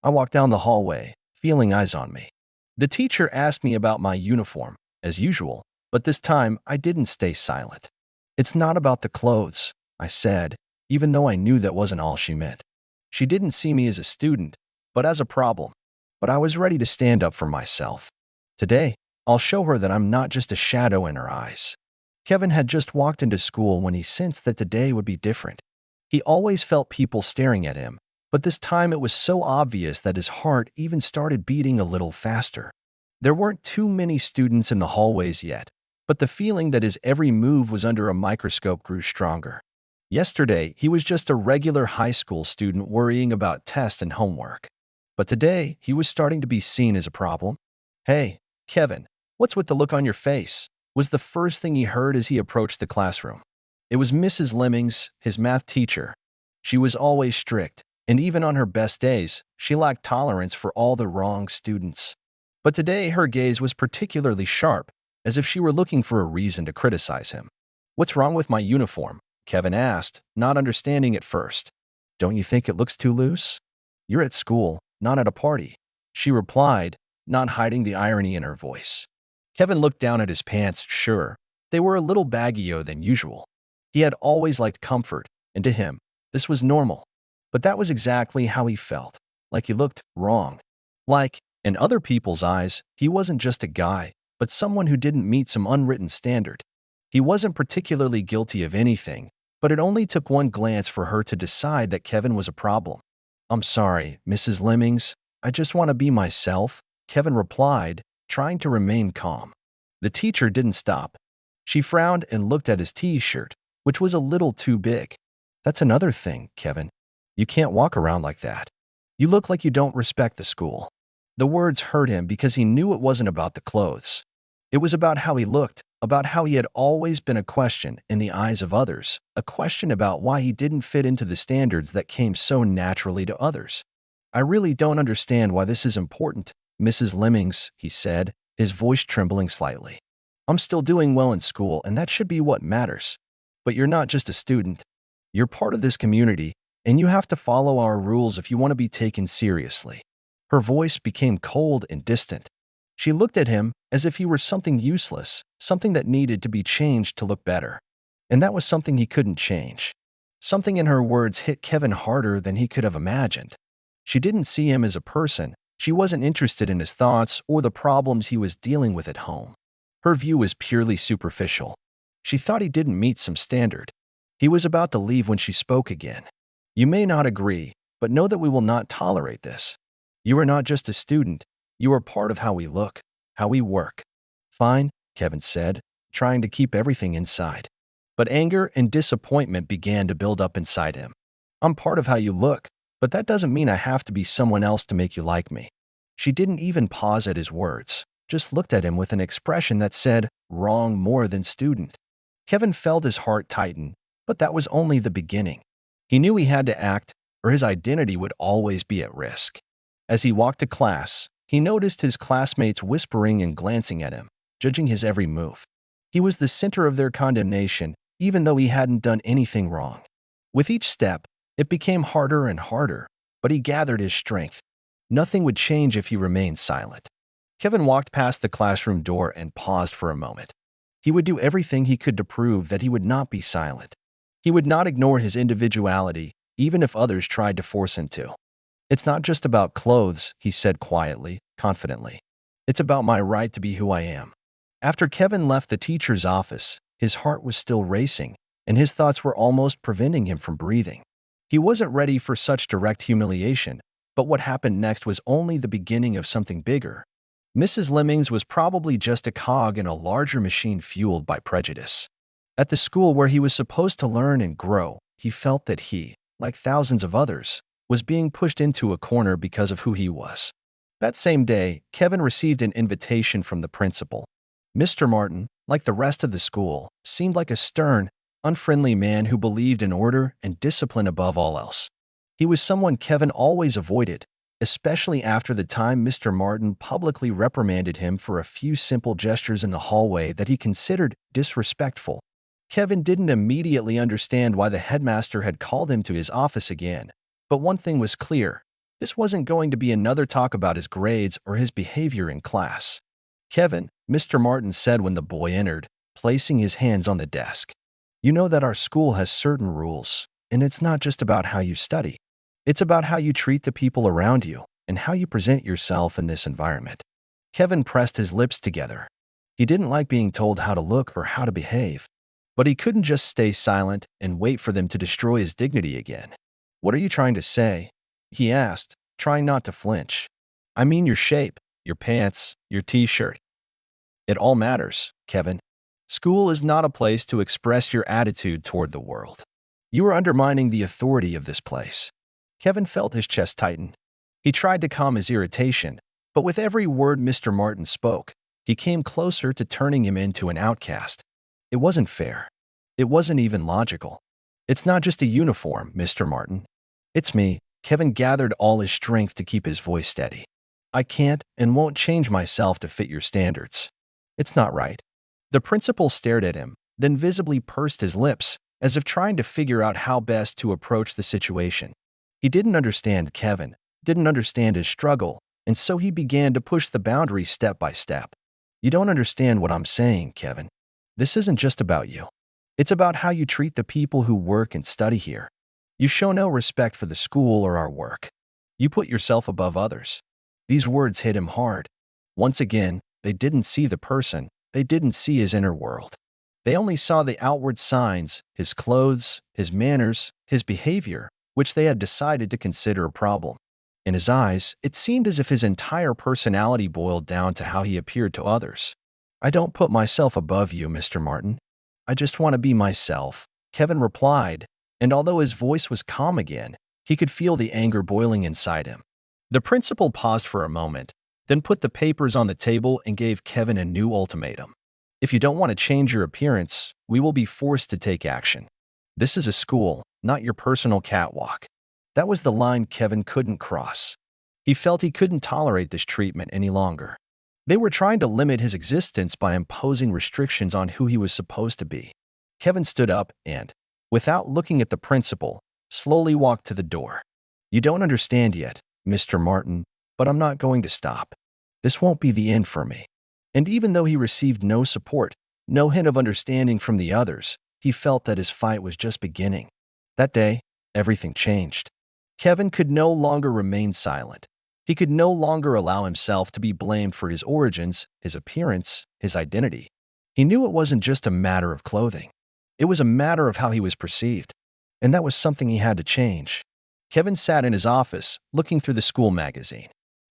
I walked down the hallway, feeling eyes on me. The teacher asked me about my uniform, as usual, but this time I didn't stay silent. "It's not about the clothes," I said, even though I knew that wasn't all she meant. She didn't see me as a student, but as a problem. But I was ready to stand up for myself. Today, I'll show her that I'm not just a shadow in her eyes. Kevin had just walked into school when he sensed that today would be different. He always felt people staring at him, but this time it was so obvious that his heart even started beating a little faster. There weren't too many students in the hallways yet, but the feeling that his every move was under a microscope grew stronger. Yesterday, he was just a regular high school student worrying about tests and homework. But today, he was starting to be seen as a problem. "Hey, Kevin, what's with the look on your face?" was the first thing he heard as he approached the classroom. It was Mrs. Lemmings, his math teacher. She was always strict, and even on her best days, she lacked tolerance for all the wrong students. But today, her gaze was particularly sharp, as if she were looking for a reason to criticize him. "What's wrong with my uniform?" Kevin asked, not understanding at first. "Don't you think it looks too loose?" "You're at school, not at a party," she replied, not hiding the irony in her voice. Kevin looked down at his pants. Sure, they were a little baggier than usual. He had always liked comfort, and to him, this was normal. But that was exactly how he felt, like he looked wrong. Like, in other people's eyes, he wasn't just a guy, but someone who didn't meet some unwritten standard. He wasn't particularly guilty of anything, but it only took one glance for her to decide that Kevin was a problem. "I'm sorry, Mrs. Lemmings. I just want to be myself," Kevin replied, trying to remain calm. The teacher didn't stop. She frowned and looked at his t-shirt, which was a little too big. "That's another thing, Kevin. You can't walk around like that. You look like you don't respect the school." The words hurt him because he knew it wasn't about the clothes. It was about how he looked, about how he had always been a question in the eyes of others, a question about why he didn't fit into the standards that came so naturally to others. "I really don't understand why this is important, Mrs. Lemmings," he said, his voice trembling slightly. "I'm still doing well in school, and that should be what matters. But you're not just a student. You're part of this community, and you have to follow our rules if you want to be taken seriously." Her voice became cold and distant. She looked at him as if he were something useless, something that needed to be changed to look better. And that was something he couldn't change. Something in her words hit Kevin harder than he could have imagined. She didn't see him as a person. She wasn't interested in his thoughts or the problems he was dealing with at home. Her view was purely superficial. She thought he didn't meet some standard. He was about to leave when she spoke again. "You may not agree, but know that we will not tolerate this. You are not just a student. You are part of how we look, how we work." "Fine," Kevin said, trying to keep everything inside. But anger and disappointment began to build up inside him. "I'm part of how you look, but that doesn't mean I have to be someone else to make you like me." She didn't even pause at his words, just looked at him with an expression that said, "Wrong more than student." Kevin felt his heart tighten, but that was only the beginning. He knew he had to act, or his identity would always be at risk. As he walked to class, he noticed his classmates whispering and glancing at him, judging his every move. He was the center of their condemnation, even though he hadn't done anything wrong. With each step, it became harder and harder, but he gathered his strength. Nothing would change if he remained silent. Kevin walked past the classroom door and paused for a moment. He would do everything he could to prove that he would not be silent. He would not ignore his individuality, even if others tried to force him to. "It's not just about clothes," he said quietly, confidently. "It's about my right to be who I am." After Kevin left the teacher's office, his heart was still racing, and his thoughts were almost preventing him from breathing. He wasn't ready for such direct humiliation, but what happened next was only the beginning of something bigger. Mrs. Lemmings was probably just a cog in a larger machine fueled by prejudice. At the school where he was supposed to learn and grow, he felt that he, like thousands of others, was being pushed into a corner because of who he was. That same day, Kevin received an invitation from the principal. Mr. Martin, like the rest of the school, seemed like a stern, unfriendly man who believed in order and discipline above all else. He was someone Kevin always avoided, especially after the time Mr. Martin publicly reprimanded him for a few simple gestures in the hallway that he considered disrespectful. Kevin didn't immediately understand why the headmaster had called him to his office again, but one thing was clear: This wasn't going to be another talk about his grades or his behavior in class. Kevin, Mr. Martin said when the boy entered, placing his hands on the desk. You know that our school has certain rules, and it's not just about how you study. It's about how you treat the people around you and how you present yourself in this environment. Kevin pressed his lips together. He didn't like being told how to look or how to behave, but he couldn't just stay silent and wait for them to destroy his dignity again. What are you trying to say? He asked, trying not to flinch. I mean your shape, your pants, your t-shirt. It all matters, Kevin. School is not a place to express your attitude toward the world. You are undermining the authority of this place. Kevin felt his chest tighten. He tried to calm his irritation, but with every word Mr. Martin spoke, he came closer to turning him into an outcast. It wasn't fair. It wasn't even logical. It's not just a uniform, Mr. Martin. It's me. Kevin gathered all his strength to keep his voice steady. I can't and won't change myself to fit your standards. It's not right. The principal stared at him, then visibly pursed his lips, as if trying to figure out how best to approach the situation. He didn't understand Kevin, didn't understand his struggle, and so he began to push the boundaries step by step. You don't understand what I'm saying, Kevin. This isn't just about you. It's about how you treat the people who work and study here. You show no respect for the school or our work. You put yourself above others. These words hit him hard. Once again, they didn't see the person. They didn't see his inner world. They only saw the outward signs, his clothes, his manners, his behavior, which they had decided to consider a problem. In his eyes, it seemed as if his entire personality boiled down to how he appeared to others. I don't put myself above you, Mr. Martin. I just want to be myself, Kevin replied, and although his voice was calm again, he could feel the anger boiling inside him. The principal paused for a moment, then put the papers on the table and gave Kevin a new ultimatum. If you don't want to change your appearance, we will be forced to take action. This is a school, not your personal catwalk. That was the line Kevin couldn't cross. He felt he couldn't tolerate this treatment any longer. They were trying to limit his existence by imposing restrictions on who he was supposed to be. Kevin stood up and, without looking at the principal, slowly walked to the door. You don't understand yet, Mr. Martin, but I'm not going to stop. This won't be the end for me. And even though he received no support, no hint of understanding from the others, he felt that his fight was just beginning. That day, everything changed. Kevin could no longer remain silent. He could no longer allow himself to be blamed for his origins, his appearance, his identity. He knew it wasn't just a matter of clothing. It was a matter of how he was perceived, and that was something he had to change. Kevin sat in his office, looking through the school magazine.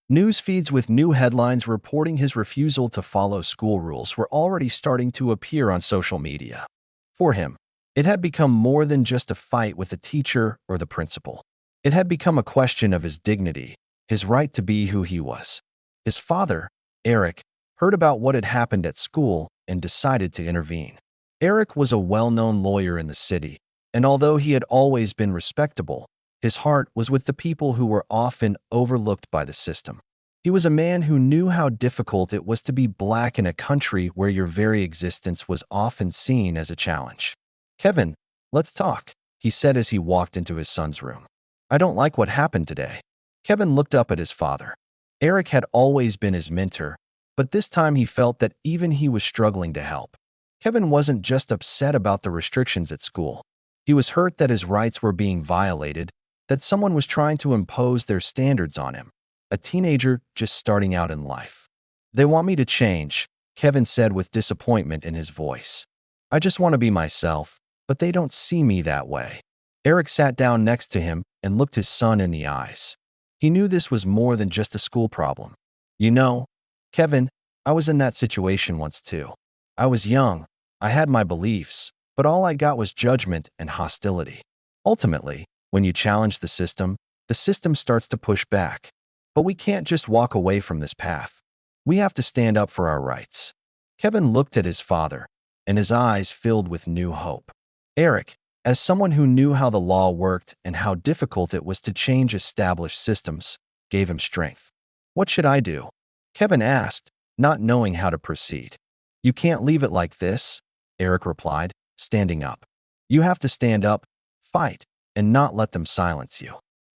News feeds with new headlines reporting his refusal to follow school rules were already starting to appear on social media. For him, it had become more than just a fight with a teacher or the principal. It had become a question of his dignity, his right to be who he was. His father, Eric, heard about what had happened at school and decided to intervene. Eric was a well-known lawyer in the city, and although he had always been respectable, his heart was with the people who were often overlooked by the system. He was a man who knew how difficult it was to be black in a country where your very existence was often seen as a challenge. Kevin, let's talk, he said as he walked into his son's room. I don't like what happened today. Kevin looked up at his father. Eric had always been his mentor, but this time he felt that even he was struggling to help. Kevin wasn't just upset about the restrictions at school. He was hurt that his rights were being violated, that someone was trying to impose their standards on him, a teenager just starting out in life. They want me to change, Kevin said with disappointment in his voice. I just want to be myself, but they don't see me that way. Eric sat down next to him and looked his son in the eyes. He knew this was more than just a school problem. You know, Kevin, I was in that situation once too. I was young, I had my beliefs, but all I got was judgment and hostility. Ultimately, when you challenge the system starts to push back. But we can't just walk away from this path. We have to stand up for our rights. Kevin looked at his father, and his eyes filled with new hope. Eric, as someone who knew how the law worked and how difficult it was to change established systems, gave him strength. What should I do? Kevin asked, not knowing how to proceed. You can't leave it like this, Eric replied, standing up. You have to stand up, fight, and not let them silence you.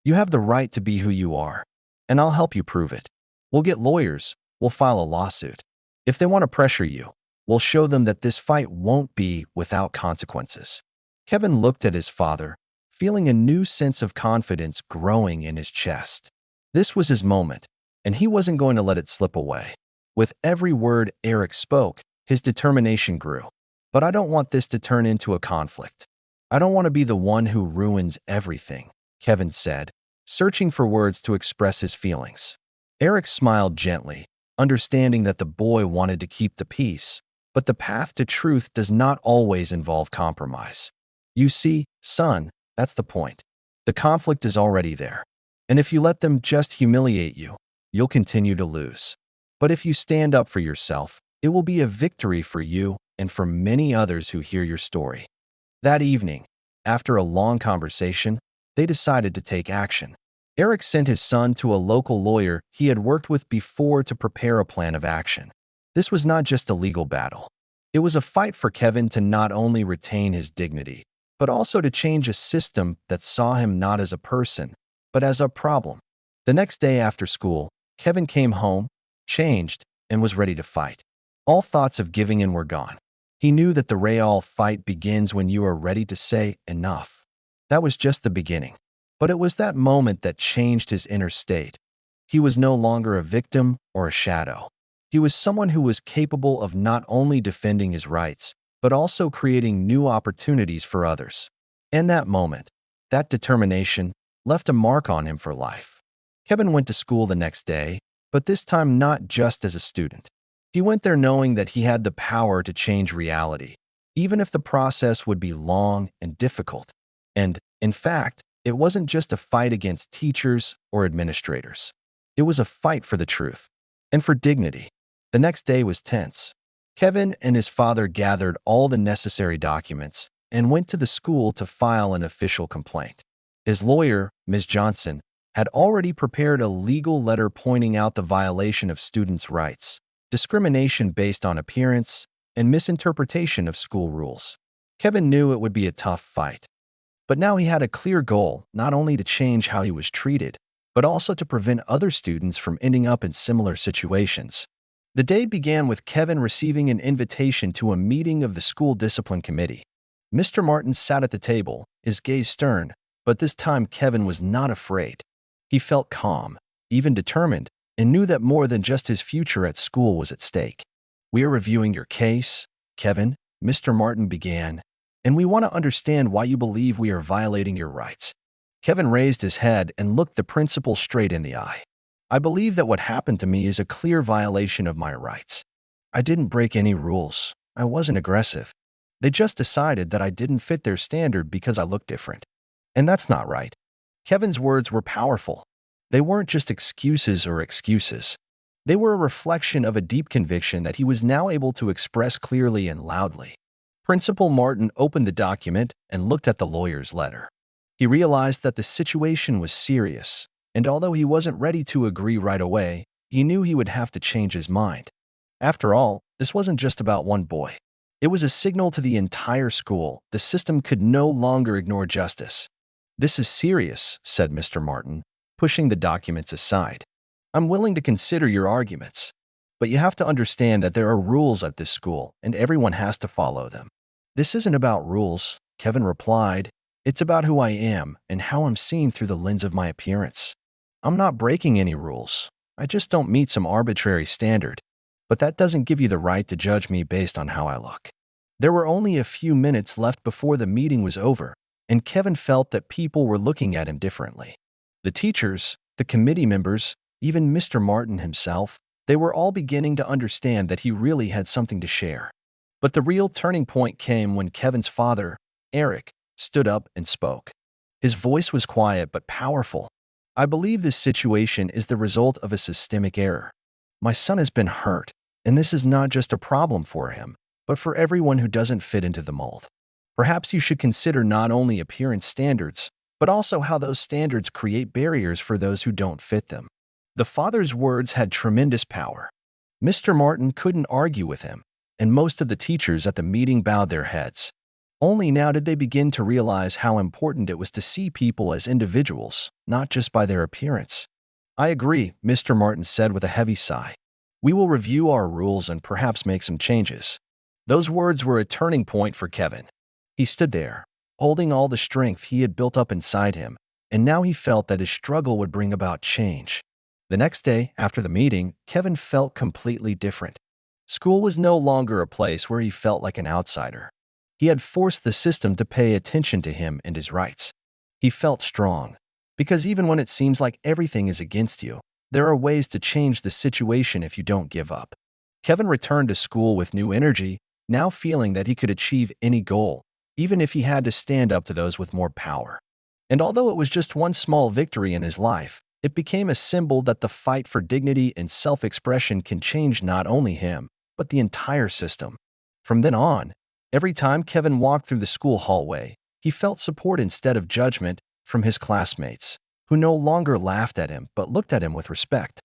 You have the right to be who you are, and I'll help you prove it. We'll get lawyers, we'll file a lawsuit. If they want to pressure you, we'll show them that this fight won't be without consequences. Kevin looked at his father, feeling a new sense of confidence growing in his chest. This was his moment, and he wasn't going to let it slip away. With every word Eric spoke, his determination grew. But I don't want this to turn into a conflict. I don't want to be the one who ruins everything, Kevin said, searching for words to express his feelings. Eric smiled gently, understanding that the boy wanted to keep the peace, but the path to truth does not always involve compromise. You see, son, that's the point. The conflict is already there. And if you let them just humiliate you, you'll continue to lose. But if you stand up for yourself, it will be a victory for you and for many others who hear your story. That evening, after a long conversation, they decided to take action. Eric sent his son to a local lawyer he had worked with before to prepare a plan of action. This was not just a legal battle. It was a fight for Kevin to not only retain his dignity, but also to change a system that saw him not as a person, but as a problem. The next day after school, Kevin came home, changed, and was ready to fight. All thoughts of giving in were gone. He knew that the real fight begins when you are ready to say enough. That was just the beginning. But it was that moment that changed his inner state. He was no longer a victim or a shadow. He was someone who was capable of not only defending his rights, but also creating new opportunities for others. And that moment, that determination, left a mark on him for life. Kevin went to school the next day, but this time not just as a student. He went there knowing that he had the power to change reality, even if the process would be long and difficult. And, in fact, it wasn't just a fight against teachers or administrators. It was a fight for the truth and for dignity. The next day was tense. Kevin and his father gathered all the necessary documents and went to the school to file an official complaint. His lawyer, Ms. Johnson, had already prepared a legal letter pointing out the violation of students' rights, discrimination based on appearance, and misinterpretation of school rules. Kevin knew it would be a tough fight. But now he had a clear goal, not only to change how he was treated, but also to prevent other students from ending up in similar situations. The day began with Kevin receiving an invitation to a meeting of the school discipline committee. Mr. Martin sat at the table, his gaze stern, but this time Kevin was not afraid. He felt calm, even determined, and knew that more than just his future at school was at stake. "We are reviewing your case, Kevin," Mr. Martin began, "and we want to understand why you believe we are violating your rights." Kevin raised his head and looked the principal straight in the eye. "I believe that what happened to me is a clear violation of my rights. I didn't break any rules. I wasn't aggressive. They just decided that I didn't fit their standard because I looked different. And that's not right." Kevin's words were powerful. They weren't just excuses or excuses. They were a reflection of a deep conviction that he was now able to express clearly and loudly. Principal Martin opened the document and looked at the lawyer's letter. He realized that the situation was serious, and although he wasn't ready to agree right away, he knew he would have to change his mind. After all, this wasn't just about one boy. It was a signal to the entire school. The system could no longer ignore justice. "This is serious," said Mr. Martin, pushing the documents aside. "I'm willing to consider your arguments, but you have to understand that there are rules at this school, and everyone has to follow them." "This isn't about rules," Kevin replied. "It's about who I am and how I'm seen through the lens of my appearance. I'm not breaking any rules. I just don't meet some arbitrary standard. But that doesn't give you the right to judge me based on how I look." There were only a few minutes left before the meeting was over, and Kevin felt that people were looking at him differently. The teachers, the committee members, even Mr. Martin himself, they were all beginning to understand that he really had something to share. But the real turning point came when Kevin's father, Eric, stood up and spoke. His voice was quiet but powerful. "I believe this situation is the result of a systemic error. My son has been hurt, and this is not just a problem for him, but for everyone who doesn't fit into the mold. Perhaps you should consider not only appearance standards, but also how those standards create barriers for those who don't fit them." The father's words had tremendous power. Mr. Martin couldn't argue with him, and most of the teachers at the meeting bowed their heads. Only now did they begin to realize how important it was to see people as individuals, not just by their appearance. I agree, Mr. Martin said with a heavy sigh. We will review our rules and perhaps make some changes. Those words were a turning point for Kevin. He stood there, holding all the strength he had built up inside him, and now he felt that his struggle would bring about change. The next day, after the meeting, Kevin felt completely different. School was no longer a place where he felt like an outsider. He had forced the system to pay attention to him and his rights. He felt strong, because even when it seems like everything is against you, there are ways to change the situation if you don't give up. Kevin returned to school with new energy, now feeling that he could achieve any goal, even if he had to stand up to those with more power. And although it was just one small victory in his life, it became a symbol that the fight for dignity and self-expression can change not only him, but the entire system. From then on, every time Kevin walked through the school hallway, he felt support instead of judgment from his classmates, who no longer laughed at him but looked at him with respect.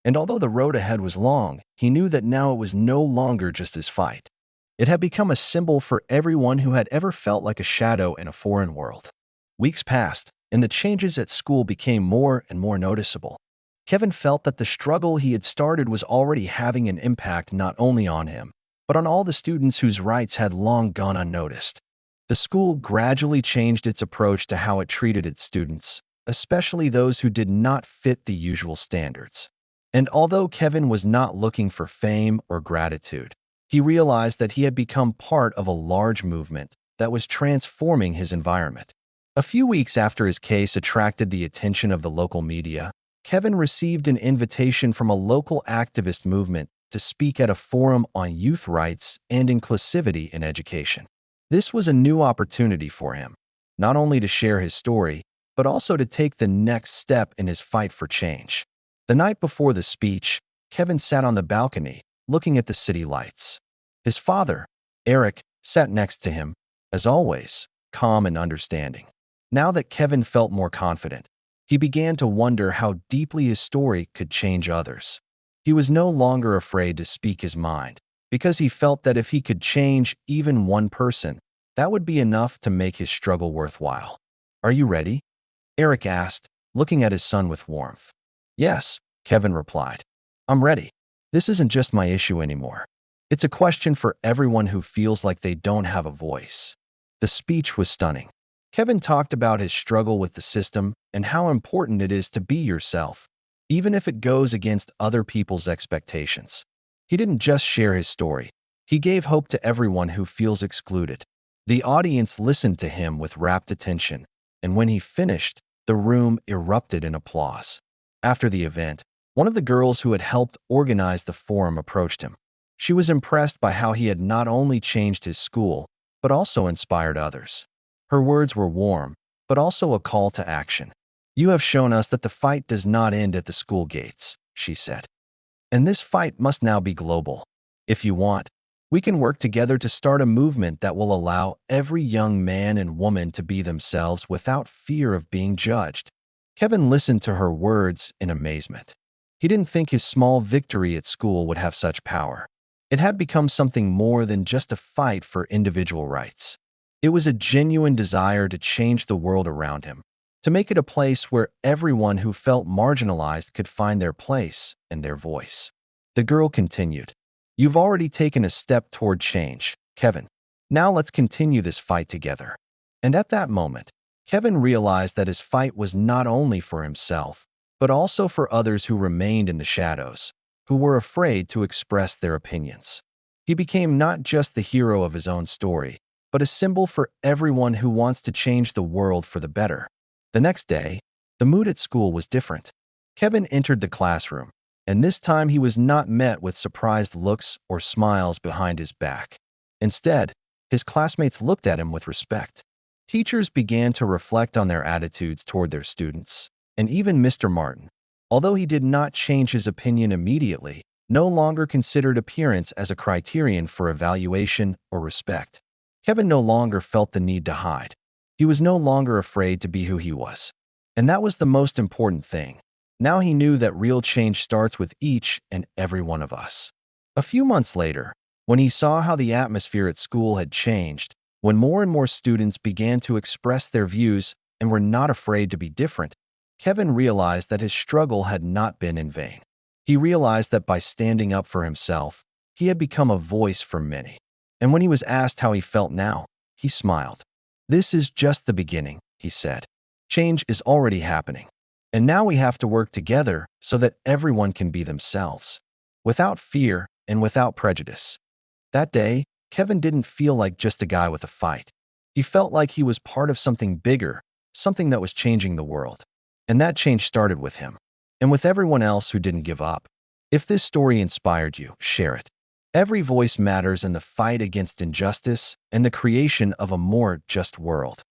And although the road ahead was long, he knew that now it was no longer just his fight. It had become a symbol for everyone who had ever felt like a shadow in a foreign world. Weeks passed, and the changes at school became more and more noticeable. Kevin felt that the struggle he had started was already having an impact not only on him, but on all the students whose rights had long gone unnoticed. The school gradually changed its approach to how it treated its students, especially those who did not fit the usual standards. And although Kevin was not looking for fame or gratitude, he realized that he had become part of a large movement that was transforming his environment. A few weeks after his case attracted the attention of the local media, Kevin received an invitation from a local activist movement to speak at a forum on youth rights and inclusivity in education. This was a new opportunity for him, not only to share his story, but also to take the next step in his fight for change. The night before the speech, Kevin sat on the balcony, looking at the city lights. His father, Eric, sat next to him, as always, calm and understanding. Now that Kevin felt more confident, he began to wonder how deeply his story could change others. He was no longer afraid to speak his mind, because he felt that if he could change even one person, that would be enough to make his struggle worthwhile. Are you ready? Eric asked, looking at his son with warmth. Yes, Kevin replied. I'm ready. This isn't just my issue anymore. It's a question for everyone who feels like they don't have a voice. The speech was stunning. Kevin talked about his struggle with the system and how important it is to be yourself, even if it goes against other people's expectations. He didn't just share his story. He gave hope to everyone who feels excluded. The audience listened to him with rapt attention, and when he finished, the room erupted in applause. After the event, one of the girls who had helped organize the forum approached him. She was impressed by how he had not only changed his school, but also inspired others. Her words were warm, but also a call to action. You have shown us that the fight does not end at the school gates, she said. And this fight must now be global. If you want, we can work together to start a movement that will allow every young man and woman to be themselves without fear of being judged. Kevin listened to her words in amazement. He didn't think his small victory at school would have such power. It had become something more than just a fight for individual rights. It was a genuine desire to change the world around him, to make it a place where everyone who felt marginalized could find their place and their voice. The girl continued, You've already taken a step toward change, Kevin. Now let's continue this fight together. And at that moment, Kevin realized that his fight was not only for himself, but also for others who remained in the shadows, who were afraid to express their opinions. He became not just the hero of his own story, but a symbol for everyone who wants to change the world for the better. The next day, the mood at school was different. Kevin entered the classroom, and this time he was not met with surprised looks or smiles behind his back. Instead, his classmates looked at him with respect. Teachers began to reflect on their attitudes toward their students, and even Mr. Martin, although he did not change his opinion immediately, no longer considered appearance as a criterion for evaluation or respect. Kevin no longer felt the need to hide. He was no longer afraid to be who he was. And that was the most important thing. Now he knew that real change starts with each and every one of us. A few months later, when he saw how the atmosphere at school had changed, When more and more students began to express their views and were not afraid to be different, Kevin realized that his struggle had not been in vain. He realized that by standing up for himself, he had become a voice for many. And when he was asked how he felt now, he smiled. "This is just the beginning," he said. "Change is already happening. And now we have to work together so that everyone can be themselves, without fear and without prejudice." That day, Kevin didn't feel like just a guy with a fight. He felt like he was part of something bigger, something that was changing the world. And that change started with him, and with everyone else who didn't give up. If this story inspired you, share it. Every voice matters in the fight against injustice and the creation of a more just world.